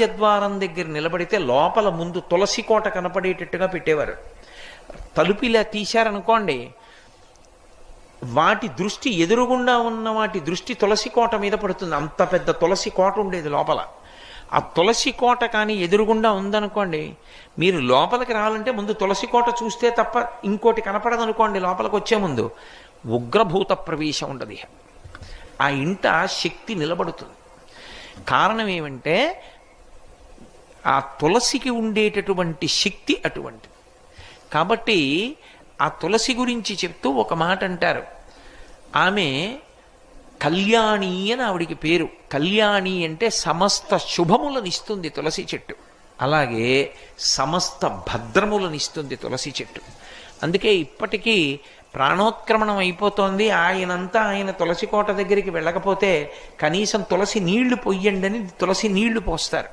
రాజద్వారం దగ్గర నిలబడితే లోపల ముందు తులసి కోట కనపడేటట్టుగా పెట్టేవారు. తలుపు ఇలా తీశారనుకోండి, వాటి దృష్టి ఎదురుగుండా ఉన్న వాటి దృష్టి తులసి కోట మీద పడుతుంది. అంత పెద్ద తులసి కోట ఉండేది లోపల. ఆ తులసి కోట కానీ ఎదురుగుండా ఉందనుకోండి, మీరు లోపలికి రావాలంటే ముందు తులసి కోట చూస్తే తప్ప ఇంకోటి కనపడదనుకోండి. లోపలికి వచ్చే ముందు ఉగ్రభూత ప్రవేశం ఉండదు. ఆ ఇంట శక్తి నిలబడుతుంది. కారణం ఏమంటే ఆ తులసికి ఉండేటటువంటి శక్తి అటువంటిది. కాబట్టి ఆ తులసి గురించి చెప్తూ ఒక మాట అంటారు. ఆమె కళ్యాణి అని ఆవిడికి పేరు. కళ్యాణి అంటే సమస్త శుభములనిస్తుంది తులసి చెట్టు. అలాగే సమస్త భద్రములనిస్తుంది తులసి చెట్టు. అందుకే ఇప్పటికీ ప్రాణోత్క్రమణం అయిపోతోంది, ఆయన తులసి కోట దగ్గరికి వెళ్ళకపోతే కనీసం తులసి నీళ్లు పొయ్యండి అని తులసి నీళ్లు పోస్తారు.